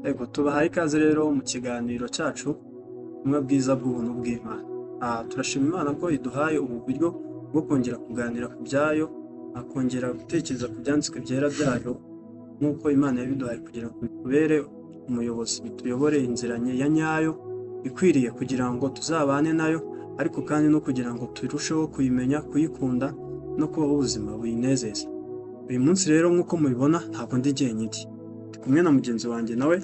Yego tubahaye ikaze rero mu kiganiro cyacu ubutumwa bwiza bw'ubuntu bw'Imana. Turashima Imana ko iduhaye ubu buryo bwo kongera kuganira ku byayo, kongera gutekereza ku byanditswe byera byayo nk'uko Imana yabiduhaye kugira ngo bitubere umuyobozi, bituyobore inzira ya nyayo ikwiriye kugira ngo tuzabane nayo, ariko kandi no kugira ngo turusheho kuyimenya, kuyikunda no kubaho ubuzima buyinezeza. Uyu munsi rero nk'uko mubibona ntabwo ndi jyenyine, ndi kumwe na mugenzi wanjye nawe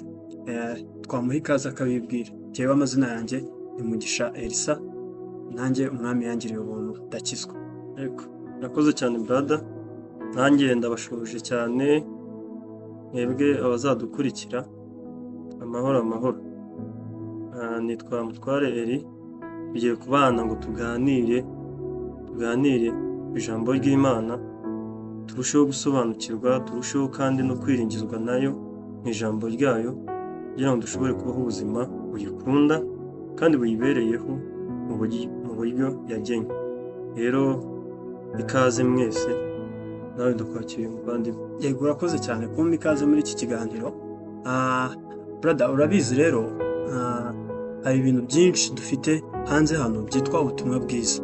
twamuha ikaze akabibwira. Jyewe amazina yanjye ni Mugisha Elisa, nanjye umwami yangiriye ubuntu ndakizwa. Yego, murakoze cyane brother, nanjye ndabashuje cyane mwebwe abazadukurikira. Amahoro amahoro. Nitwa Mutware Eli, tugiye kubana ngo tuganire ku ijambo ry'Imana, turusheho gusobanukirwa, turusheho kandi no kwiringizwa nayo mu ijambo ryayo, kugira ngo dushobore kubaho ubuzima buyikunda kandi buyibereyeho mu buryo yagennye. Rero ikaze mwese, nawe dukwakiriye umuvandimwe. Yego, urakoze cyane kumpa ikaze muri iki kiganiro. Brother, urabizi rero hari ibintu byinshi dufite hanze hano byitwa ubutumwa bwiza.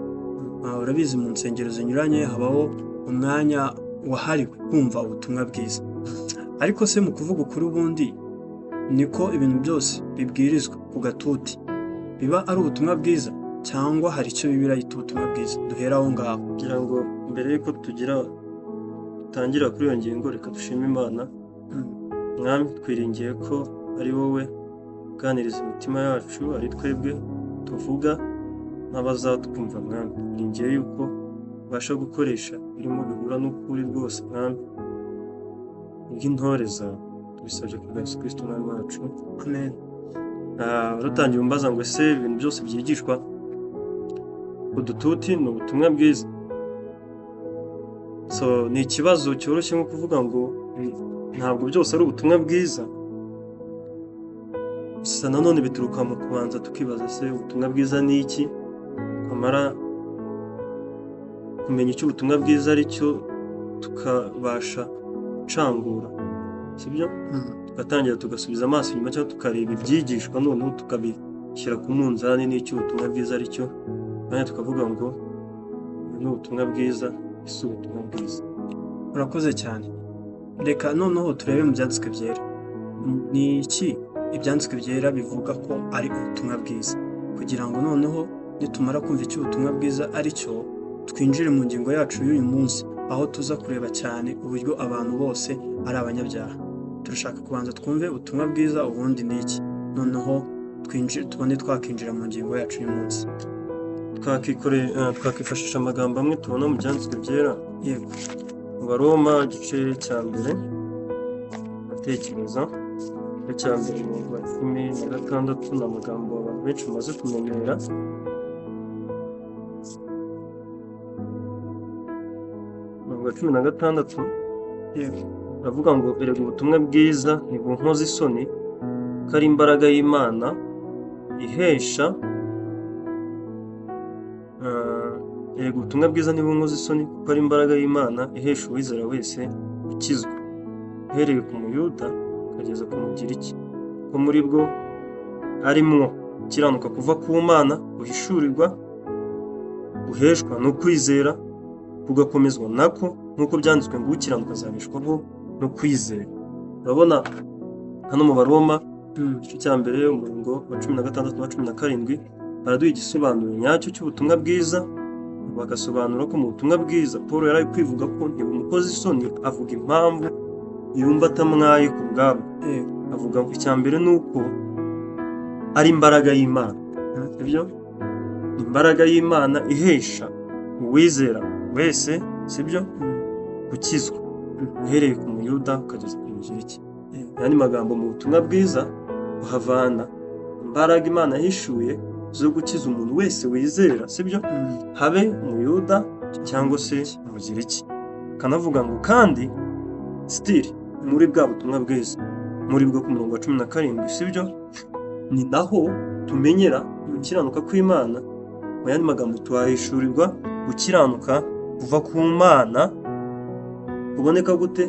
Urabizi mu nsengero zinyuranye habaho umwanya wahariwe kumva ubutumwa bwiza, ariko se mu kuvuga ukuri ubundi niko ibintu byose bibwirizwa ku gatuti biba ari ubutumwa bwiza, cyangwa hari icyo Bibiliya yita ubutumwa bwiza? Duhera aho ngaho kugira ngo mbere y'uko dutangira kuri iyo ngingo, reka dushime Imana. Mwami, twiringiye ko ari wowe uganiriza imitima yacu, ari twebwe tuvuga n'abazatwumva. Mwami, twiringiye yuko ubasha gukoresha birimo bihura n'ukuri rwose. Mwami, ubw'intore zawe tubisabye ku bwa Yesu Kristo umwami wacu, amen. Rutangiye umbaza ngo ese ibintu byose byigishwa udututi ni ubutumwa bwiza? Ni ikibazo cyoroshye nko kuvuga ngo ntabwo byose ari ubutumwa bwiza. Gusa nanone bituruka mu kubanza tukibaza ese ubutumwa bwiza ni iki, twamara kumenya icyo ubutumwa bwiza ari cyo tukabasha gucangura, sibyo? Tugatangira tugasubiza amaso inyuma, cyangwa tukareba ibyigishwa noneho tukabishyira ku munzani n'icyo ubutumwa bwiza ari cyo, kandi tukavuga ngo ni ubutumwa bwiza, ese ubutumwa bwiza. Urakoze cyane. Reka noneho turebe mu byanditswe byera. Ni iki ibyanditswe byera bivuga ko ari ubutumwa bwiza, kugira ngo noneho nitumara kumva icyo ubutumwa bwiza ari cyo, twinjire mu ngingo yacu y'uyu munsi, aho tuza kureba cyane uburyo abantu bose ari abanyabyaha. Turashaka kubanza twumve ubutumwa bwiza ubundi ni iki, noneho tubone twakinjira mu ngingo yacu y'uyu munsi. Twakifashisha amagambo amwe tubona mu byanditswe byera. Yego, mu Baroma igice cya mbere, atekereza cya mbere mu 16, ni amagambo abantu benshi bamaze kumenyera. Mu 16 aravuga ngo erega ubutumwa bwiza ntibunkoza isoni, ko ari imbaraga y'Imana ihesha erega ubutumwa bwiza ntibunkoza isoni, kuko ari imbaraga y'Imana ihesha uwizera wese gukizwa, uhereye ku Muyuda ukageza ku Mugiriki, ko muri bwo harimwo gukiranuka kuva ku Mana guhishurirwa, guheshwa no kwizera, kugakomezwa nako, nk'uko byanditswe ngo ukiranuka azabeshwaho no kwizera. Urabona hano mu Baroma igice cya mbere umurongo wa 16 na 17 baraduha igisobanuro nyacyo cy'ubutumwa bwiza. Bagasobanura ko mu butumwa bwiza Paul yari ari kwivuga ko ntibumukoze isoni, avuga impamvu yumva atamwaye ku bwabo. Avuga ngo icya mbere ni uko ari imbaraga y'Imana, sibyo? Imbaraga y'Imana ihesha uwizera wese, sibyo, gukizwa, uhereye ku Muyuda ukageza ku Mugiriki. Yani magambo mu butumwa bwiza uhavana imbaraga Imana yahishuye zo gukiza umuntu wese wizera, sibyo, habe Umuyuda cyangwa se Umugiriki. Kanavuga ngo kandi still muri bwa butumwa bwiza, muri bwo ku murongo wa 17, sibyo, ni naho tumenyera gukiranuka kw'Imana. Mu yandi magambo tuhahishurirwa gukiranuka kuva ku Mana kuboneka gute?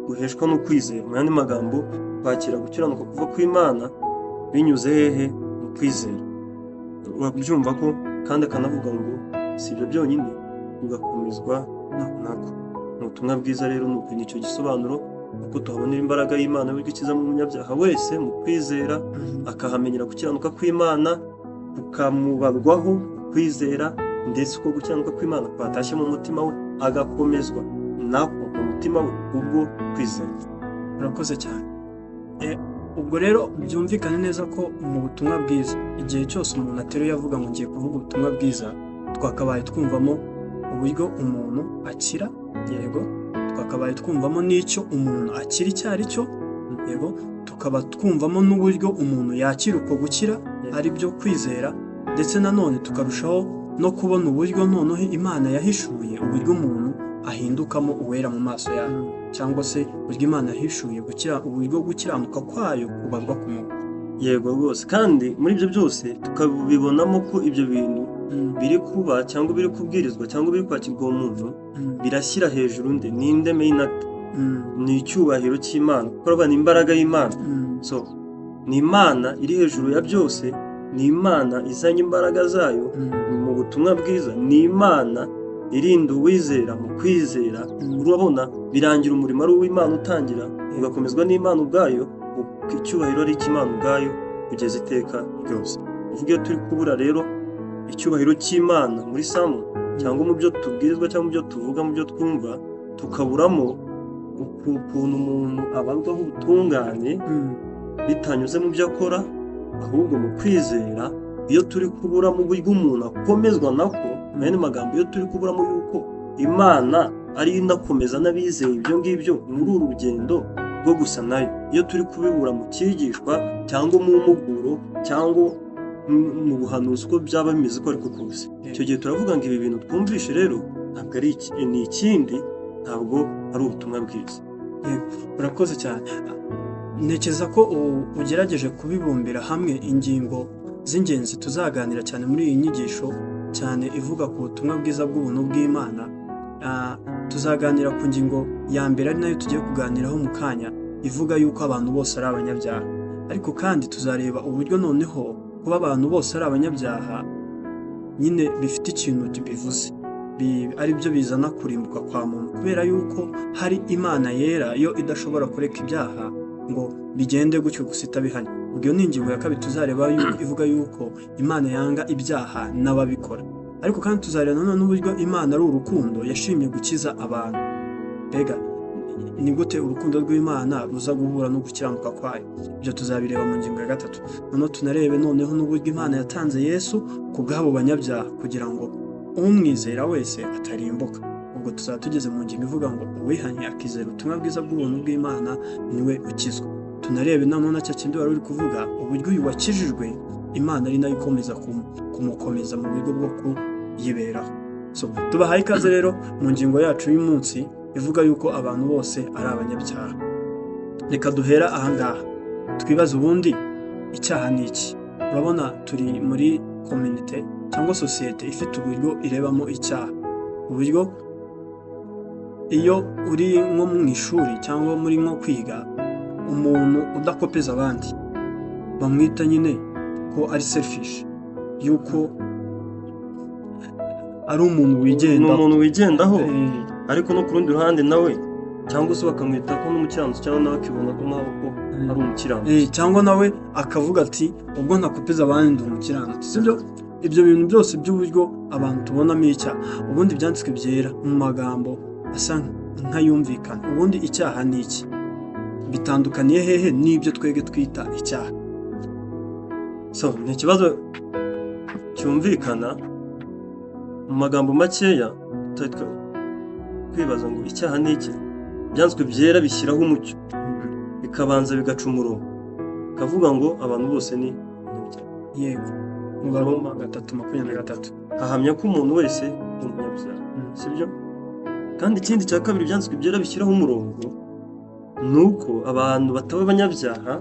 Guheshwa no kwizera. Mu yandi magambo kwakira gukiranuka kuva kw'Imana binyuze hehe? Mu kwizera. Urabyumva ko kandi akanavuga ngo si ibyo byonyine, ugakomezwa nako. Mu butumwa bwiza rero ni icyo gisobanuro, kuko tuhabonera imbaraga y'Imana y'uburyo ikiza mu munyabyaha wese mu kwizera, akahamenyera gukiranuka kw'Imana, kukamubarwaho kwizera, ndetse uko gukiranuka kw'Imana kwatashye mu mutima we, agakomezwa nako mu mutima we ubwo kwizera. Urakoze cyane. Ubwo rero byumvikane neza ko mu butumwa bwiza, igihe cyose umuntu ateruye avuga ngo ngiye kuvuga ubutumwa bwiza, twakabaye twumvamo uburyo umuntu akira, yego, twakabaye twumvamo n'icyo umuntu akira icyo ari cyo, yego, tukaba twumvamo n'uburyo umuntu yakira uko gukira ari byo kwizera, ndetse nanone tukarushaho no kubona uburyo noneho Imana yahishuye uburyo umuntu ahindukamo uwera mu maso yayo, cyangwa se uburyo Imana yahishuye uburyo gukiranuka kwayo kubarwa ku muntu. Yego rwose, kandi muri ibyo byose tukabibonamo ko ibyo bintu biri kuba cyangwa biri kubwirizwa cyangwa biri kwakirwa umuntu birashyira hejuru ninde mainata, ni icyubahiro cy'Imana, kuko ni imbaraga y'Imana. So ni Imana iri hejuru ya byose, ni Imana izanye imbaraga zayo mu butumwa bwiza, ni Imana irinda uwizera mu kwizera. Urabona birangira umurimo ari uw'Imana utangira, ugakomezwa n'Imana ubwayo, icyubahiro ari icy'Imana ubwayo kugeza iteka ryose. Uvuga iyo turi kubura rero icyubahiro cy'Imana muri Samu, cyangwa mu byo tubwirizwa cyangwa mu byo tuvuga, mu byo twumva, tukaburamo ukuntu umuntu abarwaho ubutungane bitanyuze mu byo akora, ahubwo mu kwizera. Iyo turi kuburamo uburyo umuntu akomezwa nako, mu yandi magambo, iyo turi kuburamo yuko Imana ari inakomeza n'abizeye ibyo ngibyo muri uru rugendo rwo gusa nayo, iyo turi kubibura mu cyigishwa cyangwa mu mpuguro cyangwa mu buhanuzi uko byaba bimeze uko ariko kose, icyo gihe turavuga ngo ibi bintu twumvishe rero ntabwo ari ni ikindi, ntabwo ari ubutumwa bwiza. Urakoze cyane. Ntekereza ko ugerageje kubibumbira hamwe ingingo z'ingenzi tuzaganira cyane muri iyi nyigisho, cyane ivuga ku butumwa bwiza bw'ubuntu bw'Imana. Tuzaganira ku ngingo ya mbere ari nayo tugiye kuganiraho mu kanya, ivuga yuko abantu bose ari abanyabyaha. Ariko kandi tuzareba uburyo noneho kuba abantu bose ari abanyabyaha nyine bifite ikintu bivuze, ari byo bizana kurimbuka kwa muntu, kubera yuko hari Imana yera yo idashobora kureka ibyaha ngo bigende gutyo gusa itabihanye. Ubwo ni ingingo ya kabiri tuzareba ivuga yuko Imana yanga ibyaha n'ababikora. Ariko kandi tuzareba nanone n'uburyo Imana ari urukundo yashimye gukiza abantu. Mbega ni gute urukundo rw'Imana ruza guhura no gukiranuka kwayo? Ibyo tuzabireba mu ngingo ya gatatu. Noneho tunarebe noneho n'uburyo Imana yatanze Yesu ku bw'abo banyabyaha kugira ngo umwizera wese atarimbuka. Ubwo tuzaba tugeze mu ngingo ivuga ngo uwihanye akizera ubutumwa bwiza bw'ubuntu bw'Imana niwe ukizwa. Tunarebe nanone cya kindi wari uri kuvuga, uburyo uyu wakijijwe Imana ari nayo ikomeza kumukomeza mu buryo bwo kuyiberaho. So tubahaye ikaze rero mu ngingo yacu y'umunsi ivuga yuko abantu bose ari abanyabyaha. Reka duhera ahangaha twibaza ubundi icyaha ni iki. Urabona turi muri community cyangwa sosiyete ifite uburyo irebamo icyaha, uburyo iyo uri nko mu ishuri cyangwa muri nko kwiga, umuntu udakopeza abandi bamwita nyine ko ari selfish, yuko ari umuntu wigendaho, ariko no ku rundi ruhande nawe cyangwa se bakamwita ko n'umukiranutsi, cyangwa nawe akibona ko nawe ko ari umukiranutsi, cyangwa nawe akavuga ati ubwo ntakopeza abandi ndi umukiranutsi. Sibyo? Ibyo bintu byose by'uburyo abantu tubonamo icyaha, ubundi byanditswe byera mu magambo asa nk'ayumvikana. Ubundi icyaha ni iki? Bitandukaniye hehe n'ibyo twege twita icyaha? So ni ikibazo cyumvikana mu magambo makeya, kwibaza ngo icyaha ni iki. Byanditswe byera bishyiraho umucyo, bikabanza bigaca umurongo, kavuga ngo abantu bose ni umunyabyaha. Yego, mu Baroma 3:23 hahamya ko umuntu wese ni umunyabyaha, sibyo? Kandi ikindi cya kabiri byanditswe byera bishyiraho umurongo ni uko abantu bataba abanyabyaha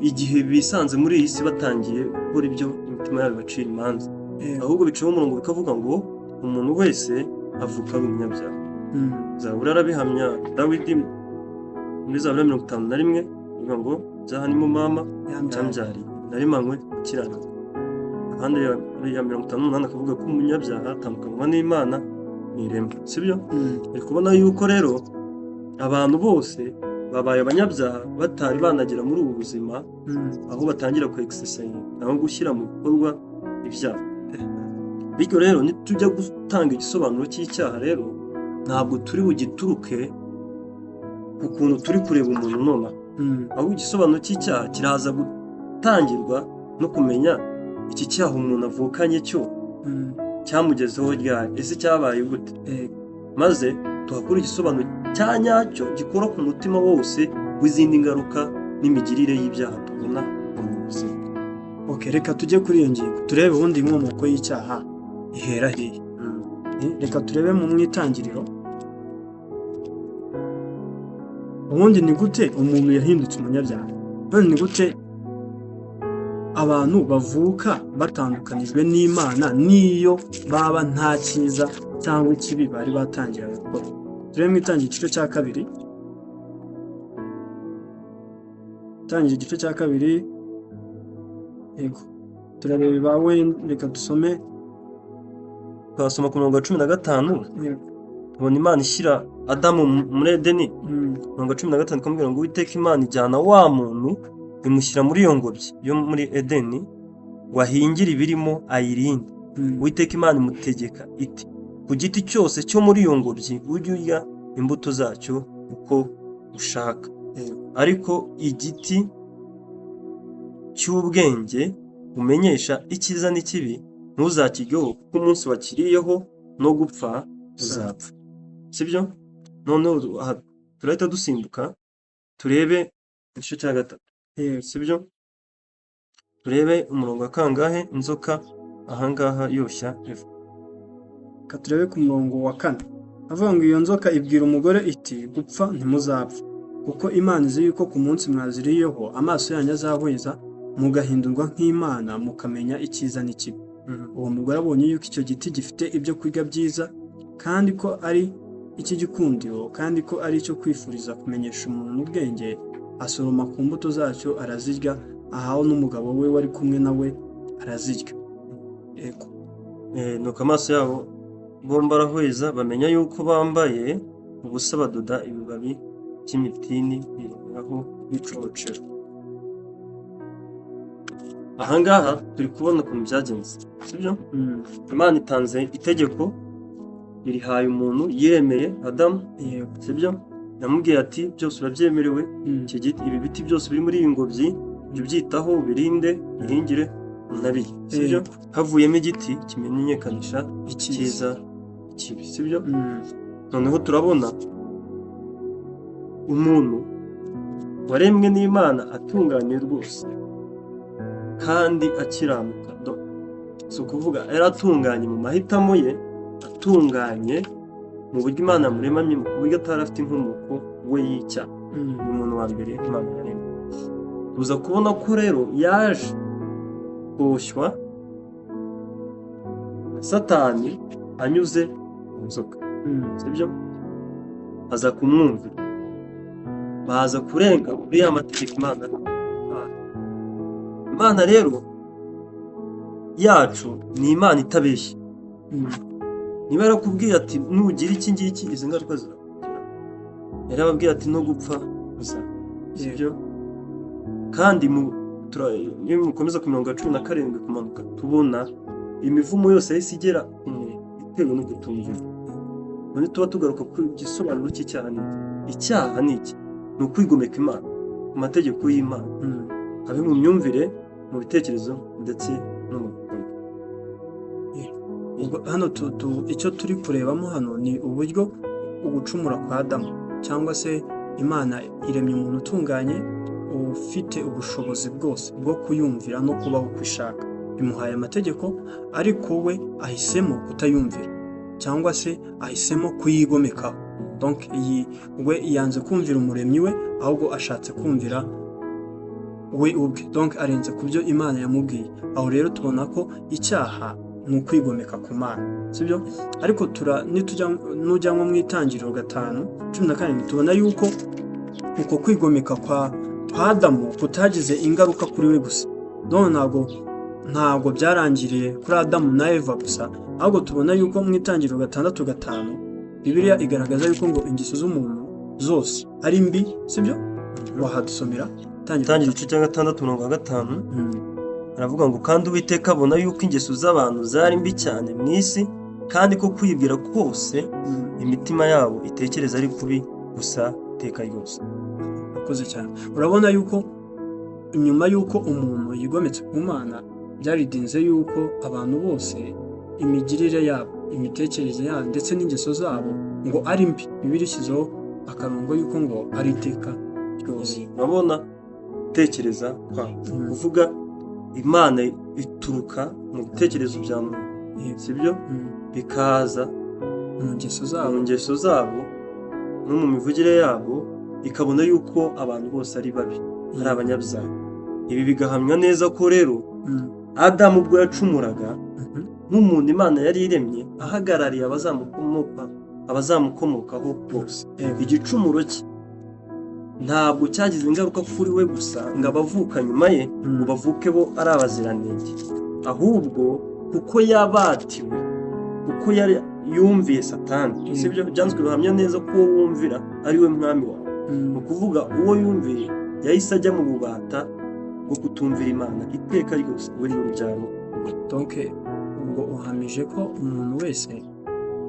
igihe bisanze muri iyi si batangiye gukora ibyo imitima yabo bacira imanza, ahubwo bicaho umurongo bikavuga ngo umuntu wese avuka ari umunyabyaha. Zaburi arabihamya, Dawidi muri Zaburi 51 ivuga ngo byaha ni mu mama yambyariye narimanywe gukiranuka. Ahandi ya 58 akavuga ko umunyabyaha atandukanywa n'Imana n'irema, sibyo? Uri kubona yuko rero abantu bose babaye abanyabyaha batari banagera muri ubu buzima, aho batangira ku exercise aho gushyira mu bikorwa ibyaha. Bityo rero nitujya gutanga igisobanuro cy'icyaha rero ntabwo turi bugituruke ku kuntu turi kureba umuntu nona, ahubwo igisobanuro cy'icyaha kiraza gutangirwa no kumenya iki cyaha umuntu avukanye cyo cyamugezeho ryari, ese cyabaye gute, maze tuhakura igisobanuro cya nyacyo gikora ku mutima wose w'izindi ngaruka n'imigirire y'ibyaha tubona mu buzima. Reka tujye kuri iyo ngingo turebe ubundi inkomoko y'icyaha ihera hehe. Reka turebe mu mwitangiriro ubundi ni gute umuntu yahindutse umunyabyaha, none ni gute abantu bavuka batandukanijwe n'Imana n'iyo baba nta cyiza cyangwa ikibi bari batangira gukora. Turebe mu itangiriro igice cya kabiri, itangiriro igice cya kabiri, yego turareba bawe, reka dusome Twasoma ku murongo wa 15 tubona Imana ishyira Adamu muri Edeni. Murongo wa 15 kamubwira ngo Uwiteka Imana ijyana wa muntu imushyira muri iyo ngobyi yo muri Edeni wahingira ibirimo ayirinde. Uwiteka Imana imutegeka iti ku giti cyose cyo muri iyo ngobyi ujye urya imbuto zacyo uko ushaka, ariko igiti cy'ubwenge umenyesha icyiza n'ikibi ntuzakiryeho, kuko umunsi wakiriyeho no gupfa uzapfa. Sibyo? Noneho turahita dusimbuka turebe igice cya gatatu. Sibyo? Turebe umurongo wa kangahe inzoka ahangaha yoshya Eva. Turebe ku murongo wa 4 avuga ngo iyo nzoka ibwira umugore iti gupfa ntimuzapfa, kuko Imana izi yuko ku munsi mwaziriyeho amaso yanyu azahweza mugahindurwa nk'Imana mukamenya icyiza n'ikibi. Uwo mugore abonye yuko icyo giti gifite ibyo kurya byiza kandi ko ari icy'igikundiro kandi ko ari icyo kwifuriza kumenyesha umuntu ubwenge, asoroma ku mbuto zacyo arazirya, ahaho n'umugabo we wari kumwe nawe arazirya. Yego. Nuko amaso yabo bombi arahweza bamenya yuko bambaye ubusa, badoda ibibabi by'imitini biriraho bicocero. Ahangaha turi kubona ukuntu byagenze, sibyo? Imana itanze itegeko irihaye umuntu yiremeye Adamu, sibyo? Yamubwiye ati byose urabyemerewe, ibi biti byose biri muri iyi ngobyi ibyo byitaho ubirinde uhingire unabirye, sibyo? Havuyemo igiti kimenyekanisha icyiza ikibi, sibyo? Noneho turabona umuntu waremwe n'Imana atunganye rwose kandi akiranuka. Si ukuvuga yari atunganye mu mahitamo ye, atunganye mu buryo Imana yamuremanye, mu buryo atari afite inkomoko we y'icyaha. Ni umuntu wa mbere Imana yaremye. Tuza kubona ko rero yaje koshywa Satani anyuze mu nzoka, sibyo? Aza kumwumvira, baza kurenga kuri ya mategeko Imana rero yacu ni Imana itabeshya. Niba yarakubwiye ati nugira iki ngiki izi ngaruka zizakugeraho, yarababwiye ati no gupfa uzapfa, sibyo? Kandi iyo mukomeza ku mirongo ya 17 kumanuka tubona imivumo yose yahise igera itewe no kutumvira. None tuba tugaruka ku gisobanuro cy'icyaha ni iki? Icyaha ni iki? Ni ukwigomeka Imana, ku mategeko y'Imana, habe mu myumvire, mu bitekerezo ndetse no mu bikorwa. Hano icyo turi kurebamo hano ni uburyo ugucumura kwa Adamu, cyangwa se Imana iremye umuntu utunganye ufite ubushobozi bwose bwo kuyumvira no kubaho uko ishaka. Imuhaye amategeko ariko we ahisemo kutayumvira cyangwa se ahisemo kuyigomekaho. Donc we yanze kumvira umuremyi we, ahubwo ashatse kumvira we ubwe. Donc arenze ku byo Imana yamubwiye. Aho rero tubona ko icyaha ni ukwigomeka ku Mana, sibyo? Ariko nujya nko mu itangiriro 5:14 tubona yuko uko kwigomeka kwa Adamu kutagize ingaruka kuri we gusa. None ntabwo byarangiriye kuri Adamu na Eva gusa, ahubwo tubona yuko mu Itangiriro 6:5 Bibiliya igaragaza yuko ngo ingeso z'umuntu zose ari mbi, sibyo? Wahadusomera Itangiriro igice cya 6:5 aravuga ngo kandi Uwiteka abona yuko ingeso z'abantu zari mbi cyane mu isi, kandi ko kwibwira kose imitima yabo itekereza ari kubi gusa iteka ryose. Akoze cyane. Urabona yuko nyuma yuko umuntu yigometse ku Mana, byaridinze yuko abantu bose imigirire yabo, imitekerereze yabo ndetse n'ingeso zabo ngo ari mbi. Bibiliya ishyizeho akarongo yuko ngo ari iteka ryose. Urabona gutekereza kuvuga Imana ituruka mu bitekerezo bya muntu, sibyo? Bikaza mu ngeso zabo no mu mivugire yabo, ikabona yuko abantu bose ari babi, ari abanyabyaha. Ibi bigahamya neza ko rero Adamu ubwo yacumuraga nk'umuntu Imana yari iremye ahagarariye abazamukomokaho bose. Igicumuro cye ntabwo cyagize ingaruka kuri we gusa ngo abavuka nyuma ye ngo bavuke bo ari abaziranenge, ahubwo kuko yabatiwe, kuko yari yumviye Satani, sibyo? Byanzwe bihamya neza ko uwo wumvira ari we mwami wawe. Ni ukuvuga uwo yumviye yahise ajya mu bubata bwo kutumvira Imana iteka ryose, we n'urubyaro. Donc ubwo uhamije ko umuntu wese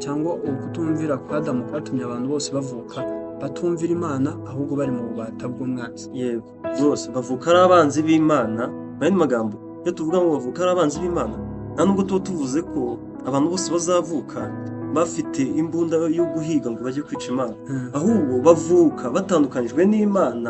cyangwa ukutumvira kwa Adamu kwatumye abantu bose bavuka batumvira Imana, ahubwo bari mu bubata bw'umwanzi. Yego, bose bavuka ari abanzi b'Imana. N'andi magambo, iyo tuvuga ngo bavuka ari abanzi b'Imana, nta nubwo tuba tuvuze ko abantu bose bazavuka bafite imbunda yo guhiga ngo bajye kwica Imana, ahubwo bavuka batandukanijwe n'Imana